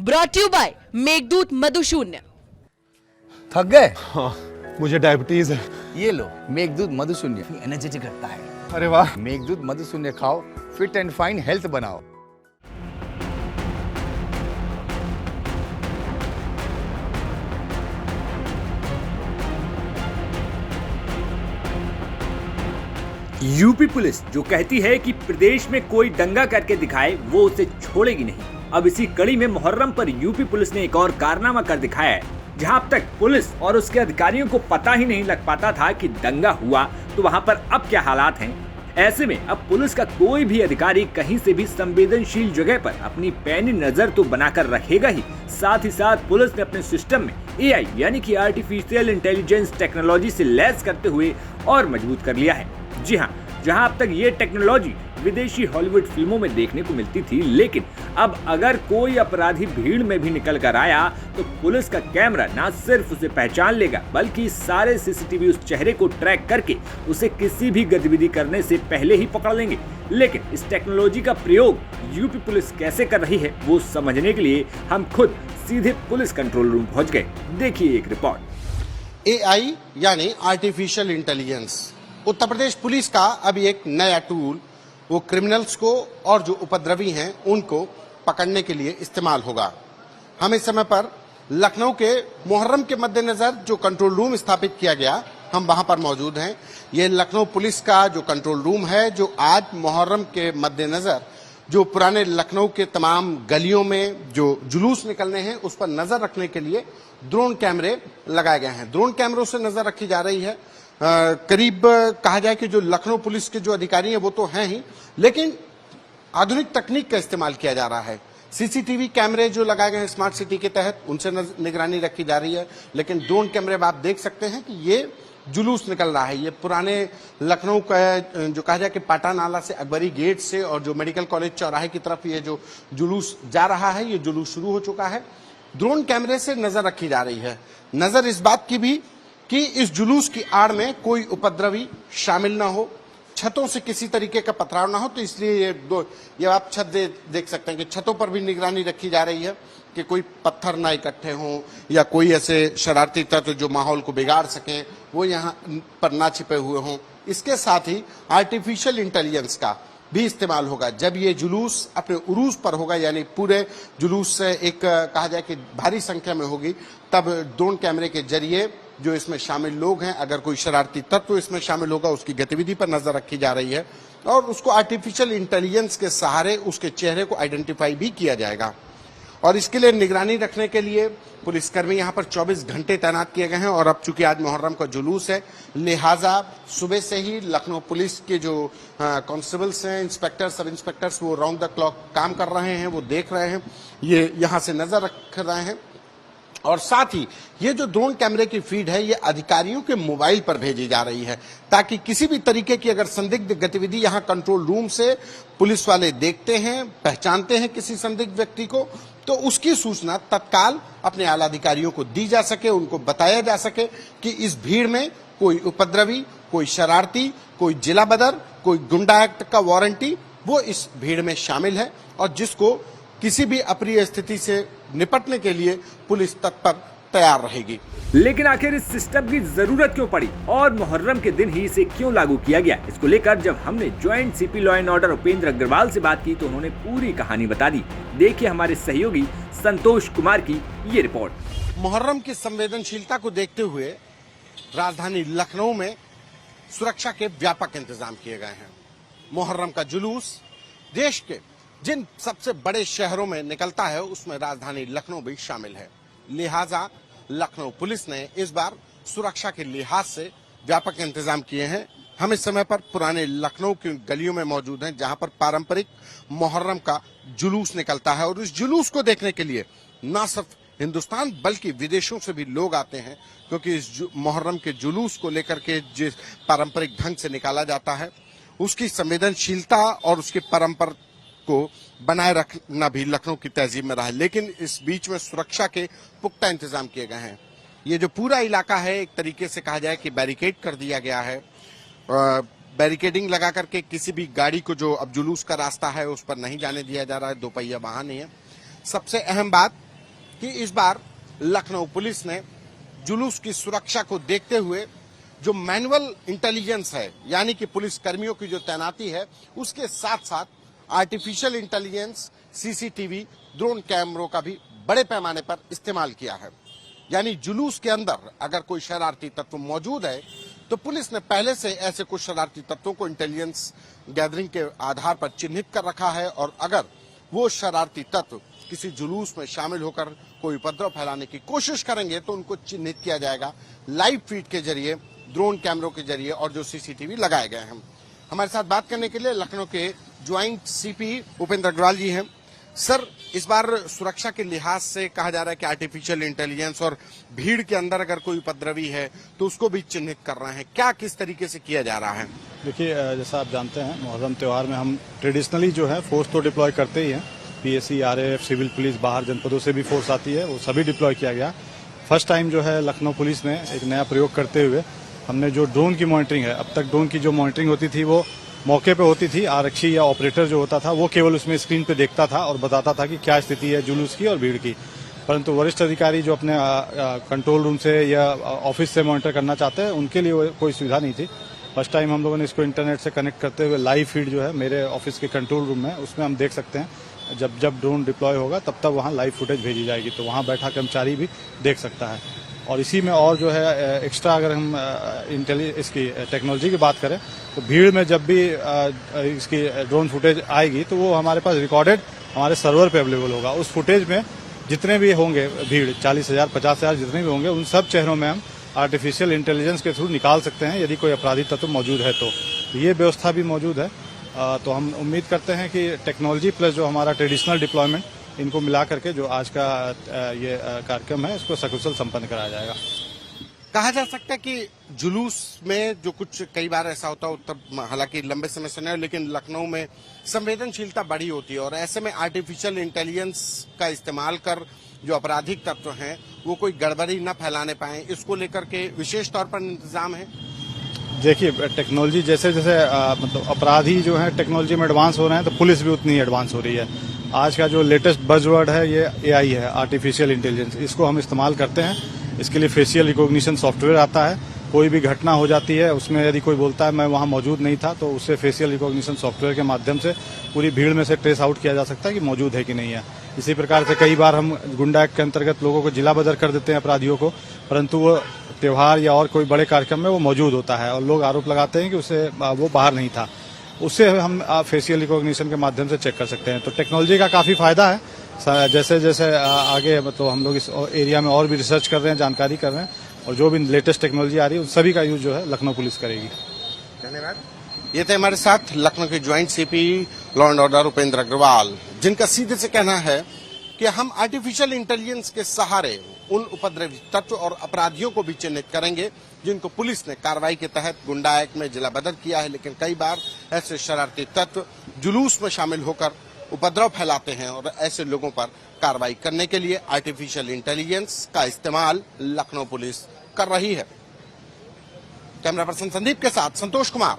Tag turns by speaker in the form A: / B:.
A: Brought you by Meghdoot Madhushunya.
B: थक गए?
C: हाँ, मुझे डायबिटीज है।
B: ये लो मेघदूत मधुशून्य, एनर्जेटिक रखता है।
C: अरे वाह।
B: मेघदूत मधुशून्य खाओ, फिट एंड फाइन हेल्थ बनाओ।
D: यूपी पुलिस जो कहती है कि प्रदेश में कोई दंगा करके दिखाए वो उसे छोड़ेगी नहीं। अब इसी कड़ी में मुहर्रम पर यूपी पुलिस ने एक और कारनामा कर दिखाया है, जहां अब तक पुलिस और उसके अधिकारियों को पता ही नहीं लग पाता था कि दंगा हुआ तो वहां पर अब क्या हालात हैं। ऐसे में अब पुलिस का कोई भी अधिकारी कहीं से भी संवेदनशील जगह पर अपनी पैनी नजर तो बनाकर रखेगा ही, साथ ही साथ पुलिस ने अपने सिस्टम में एआई यानी कि आर्टिफिशियल इंटेलिजेंस टेक्नोलॉजी से लैस करते हुए और मजबूत कर लिया है। जी हाँ, जहां अब तक ये टेक्नोलॉजी विदेशी हॉलीवुड फिल्मों में देखने को मिलती थी, लेकिन अब अगर कोई अपराधी भीड़ में भी निकल कर आया तो पुलिस का कैमरा न सिर्फ उसे पहचान लेगा बल्कि सारे सीसीटीवी उस चेहरे को ट्रैक करके उसे किसी भी गतिविधि करने से पहले ही पकड़ लेंगे। लेकिन इस टेक्नोलॉजी का प्रयोग यूपी पुलिस कैसे कर रही है वो समझने के लिए हम खुद सीधे पुलिस कंट्रोल रूम पहुंच गए। देखिए एक रिपोर्ट।
E: एआई यानी artificial intelligence Uttar Pradesh police का अभी एक नया टूल वो क्रिमिनल्स को और जो उपद्रवी हैं उनको पकड़ने के लिए इस्तेमाल होगा। हम इस समय पर लखनऊ के मुहर्रम के मद्देनजर जो कंट्रोल रूम स्थापित किया गया, हम वहां पर मौजूद हैं। ये लखनऊ पुलिस का जो कंट्रोल रूम है जो आज मुहर्रम के मद्देनजर जो पुराने लखनऊ के तमाम गलियों में जो जुलूस निकलने हैं उस पर नजर रखने के लिए ड्रोन कैमरे लगाए गए हैं। ड्रोन कैमरों से नजर रखी जा रही है। करीब कहा जाए कि जो लखनऊ पुलिस के जो अधिकारी हैं वो तो हैं ही, लेकिन आधुनिक तकनीक का इस्तेमाल किया जा रहा है। सीसीटीवी कैमरे जो लगाए गए हैं स्मार्ट सिटी के तहत उनसे निगरानी रखी जा रही है, लेकिन ड्रोन कैमरे में आप देख सकते हैं कि ये जुलूस निकल रहा है। ये पुराने लखनऊ का जो कहा जाए कि पाटा नाला से अकबरी गेट से और जो मेडिकल कॉलेज चौराहे की तरफ ये जो जुलूस जा रहा है, ये जुलूस शुरू हो चुका है। ड्रोन कैमरे से नजर रखी जा रही है। नजर इस बात की भी कि इस जुलूस की आड़ में कोई उपद्रवी शामिल ना हो, छतों से किसी तरीके का पथराव ना हो, तो इसलिए ये आप छत देख सकते हैं कि छतों पर भी निगरानी रखी जा रही है कि कोई पत्थर ना इकट्ठे हों या कोई ऐसे शरारती तत्व जो माहौल को बिगाड़ सकें वो यहाँ पर ना छिपे हुए हों। इसके साथ ही आर्टिफिशियल इंटेलिजेंस का भी इस्तेमाल होगा। जब ये जुलूस अपने उरूज पर होगा यानी पूरे जुलूस से एक कहा जाए कि भारी संख्या में होगी, तब ड्रोन कैमरे के जरिए जो इसमें शामिल लोग हैं, अगर कोई शरारती तत्व इसमें शामिल होगा उसकी गतिविधि पर नजर रखी जा रही है और उसको आर्टिफिशियल इंटेलिजेंस के सहारे उसके चेहरे को आइडेंटिफाई भी किया जाएगा। और इसके लिए निगरानी रखने के लिए पुलिसकर्मी यहाँ पर 24 घंटे तैनात किए गए हैं। और अब चूंकि आज मुहर्रम का जुलूस है, लिहाजा सुबह से ही लखनऊ पुलिस के जो कांस्टेबल्स हैं, इंस्पेक्टर, सब इंस्पेक्टर्स, वो राउंड द क्लॉक काम कर रहे हैं, वो देख रहे हैं, ये यहाँ से नजर रख रहे हैं। और साथ ही ये जो ड्रोन कैमरे की फीड है ये अधिकारियों के मोबाइल पर भेजी जा रही है, ताकि किसी भी तरीके की अगर संदिग्ध गतिविधि यहाँ कंट्रोल रूम से पुलिस वाले देखते हैं, पहचानते हैं किसी संदिग्ध व्यक्ति को, तो उसकी सूचना तत्काल अपने आला अधिकारियों को दी जा सके, उनको बताया जा सके कि इस भीड़ में कोई उपद्रवी, कोई शरारती, कोई जिला बदर, कोई गुंडा एक्ट का वारंटी वो इस भीड़ में शामिल है और जिसको किसी भी अप्रिय स्थिति से निपटने के लिए पुलिस तत्पर तैयार रहेगी।
D: लेकिन आखिर इस सिस्टम की जरूरत क्यों पड़ी और मुहर्रम के दिन ही इसे क्यों लागू किया गया, इसको लेकर जब हमने joint CP law and order Upendra Agarwal से बात की तो उन्होंने पूरी कहानी बता दी। देखिए हमारे सहयोगी संतोष कुमार की ये रिपोर्ट।
E: मुहर्रम की संवेदनशीलता को देखते हुए राजधानी लखनऊ में सुरक्षा के व्यापक इंतजाम किए गए हैं। मुहर्रम का जुलूस देश के जिन सबसे बड़े शहरों में निकलता है उसमें राजधानी लखनऊ भी शामिल है। लिहाजा लखनऊ पुलिस ने इस बार सुरक्षा के लिहाज से व्यापक इंतजाम किए हैं। हम इस समय पर पुराने लखनऊ की गलियों में मौजूद हैं जहां पर पारंपरिक मुहर्रम का जुलूस निकलता है और इस जुलूस को देखने के लिए न सिर्फ हिंदुस्तान बल्कि विदेशों से भी लोग आते हैं, क्योंकि इस मुहर्रम के जुलूस को लेकर के जिस पारंपरिक ढंग से निकाला जाता है उसकी संवेदनशीलता और उसकी परंपरा को बनाए रखना भी लखनऊ की तहजीब में रहा है। लेकिन इस बीच में सुरक्षा के पुख्ता इंतजाम किए गए हैं। ये जो पूरा इलाका है एक तरीके से कहा जाए कि बैरिकेड कर दिया गया है। बैरिकेडिंग लगा करके किसी भी गाड़ी को जो अब जुलूस का रास्ता है उस पर नहीं जाने दिया जा रहा है, दोपहिया वाहन नहीं है। सबसे अहम बात कि इस बार लखनऊ पुलिस ने जुलूस की सुरक्षा को देखते हुए जो मैनुअल इंटेलिजेंस है, यानी कि पुलिस कर्मियों की जो तैनाती है, उसके साथ साथ आर्टिफिशियल इंटेलिजेंस, सीसीटीवी, ड्रोन कैमरों का भी बड़े पैमाने पर इस्तेमाल किया है। यानी जुलूस के अंदर अगर कोई शरारती तत्व मौजूद है तो पुलिस ने पहले से ऐसे कुछ शरारती तत्वों को इंटेलिजेंस गैदरिंग के आधार पर चिन्हित कर रखा है, और अगर वो शरारती तत्व किसी जुलूस में शामिल होकर कोई उपद्रव फैलाने की कोशिश करेंगे तो उनको चिन्हित किया जाएगा लाइव फीड के जरिए, ड्रोन कैमरों के जरिए और जो सीसीटीवी लगाए गए हैं। हमारे साथ बात करने के लिए लखनऊ के ज्वाइंट सीपी उपेंद्र अग्रवाल जी हैं। सर, इस बार सुरक्षा के लिहाज से कहा जा रहा है कि आर्टिफिशियल इंटेलिजेंस और भीड़ के अंदर अगर कोई उपद्रवी है तो उसको भी चिन्हित कर रहे हैं, क्या किस तरीके से किया जा रहा है?
C: देखिए, जैसा आप जानते हैं, मुहर्रम त्यौहार में हम ट्रेडिशनली जो है फोर्स तो डिप्लॉय करते ही हैं। पीएससी, आरएएफ, सिविल पुलिस, बाहर जनपदों से भी फोर्स आती है, वो सभी डिप्लॉय किया गया। फर्स्ट टाइम जो है लखनऊ पुलिस ने एक नया प्रयोग करते हुए हमने जो ड्रोन की मॉनिटरिंग है, अब तक ड्रोन की जो मॉनिटरिंग होती थी वो मौके पे होती थी। आरक्षी या ऑपरेटर जो होता था वो केवल उसमें स्क्रीन पे देखता था और बताता था कि क्या स्थिति है जुलूस की और भीड़ की, परंतु वरिष्ठ अधिकारी जो अपने कंट्रोल रूम से या ऑफिस से मॉनिटर करना चाहते हैं उनके लिए कोई सुविधा नहीं थी। फर्स्ट टाइम हम लोगों ने इसको इंटरनेट से कनेक्ट करते हुए लाइव फीड जो है मेरे ऑफिस के कंट्रोल रूम में, उसमें हम देख सकते हैं जब जब ड्रोन डिप्लॉय होगा तब तब वहाँ लाइव फुटेज भेजी जाएगी, तो वहाँ बैठा कर्मचारी भी देख सकता है। और इसी में और जो है एक्स्ट्रा अगर हम इसकी टेक्नोलॉजी की बात करें तो भीड़ में जब भी इसकी ड्रोन फुटेज आएगी तो वो हमारे पास रिकॉर्डेड हमारे सर्वर पे अवेलेबल होगा। उस फुटेज में जितने भी होंगे भीड़ 40,000 50,000 जितने भी होंगे उन सब चेहरों में हम आर्टिफिशियल इंटेलिजेंस के थ्रू निकाल सकते हैं यदि कोई अपराधी तत्व मौजूद है तो ये व्यवस्था भी मौजूद है। तो हम उम्मीद करते हैं कि टेक्नोलॉजी प्लस जो हमारा ट्रेडिशनल डिप्लॉयमेंट, इनको मिला करके जो आज का ये कार्यक्रम है इसको सकुशल संपन्न कराया जाएगा।
E: कहा जा सकता है कि जुलूस में जो कुछ कई बार ऐसा होता है, तब हालांकि लंबे समय से नहीं, लेकिन लखनऊ में संवेदनशीलता बड़ी होती है और ऐसे में आर्टिफिशियल इंटेलिजेंस का इस्तेमाल कर जो आपराधिक तत्व हैं वो कोई गड़बड़ी न फैलाने पाए, इसको लेकर के विशेष तौर पर इंतजाम है।
C: देखिए, टेक्नोलॉजी जैसे जैसे मतलब अपराधी जो है टेक्नोलॉजी में एडवांस हो रहे हैं तो पुलिस भी उतनी एडवांस हो रही है। आज का जो लेटेस्ट बज़वर्ड है ये एआई है, आर्टिफिशियल इंटेलिजेंस। इसको हम इस्तेमाल करते हैं। इसके लिए फेशियल रिकॉग्निशन सॉफ्टवेयर आता है। कोई भी घटना हो जाती है उसमें यदि कोई बोलता है मैं वहां मौजूद नहीं था तो उससे फेशियल रिकॉग्निशन सॉफ्टवेयर के माध्यम से पूरी भीड़ में से ट्रेस आउट किया जा सकता है कि मौजूद है कि नहीं है। इसी प्रकार से कई बार हम गुंडा एक्ट के अंतर्गत लोगों को जिला बदर कर देते हैं अपराधियों को, परंतु वो त्योहार या और कोई बड़े कार्यक्रम में वो मौजूद होता है और लोग आरोप लगाते हैं कि उसे वो बाहर नहीं था। उससे हम फेशियल रिकॉग्निशन के माध्यम से चेक कर सकते हैं। तो टेक्नोलॉजी का काफी फायदा है। जैसे जैसे आगे मतलब हम लोग इस एरिया में और भी रिसर्च कर रहे हैं, जानकारी कर रहे हैं और जो भी लेटेस्ट टेक्नोलॉजी आ रही है उन सभी का यूज जो है लखनऊ पुलिस करेगी।
E: धन्यवाद। ये थे हमारे साथ लखनऊ के joint CP law and order Upendra Agarwal, जिनका सीधे से कहना है कि हम आर्टिफिशियल इंटेलिजेंस के सहारे उन उपद्रवी तत्व और अपराधियों को भी चिन्हित करेंगे जिनको पुलिस ने कार्रवाई के तहत गुंडा एक्ट में जिला बदर किया है, लेकिन कई बार ऐसे शरारती तत्व जुलूस में शामिल होकर उपद्रव फैलाते हैं और ऐसे लोगों पर कार्रवाई करने के लिए आर्टिफिशियल इंटेलिजेंस का इस्तेमाल लखनऊ पुलिस कर रही है। कैमरा पर्सन संदीप के साथ संतोष कुमार।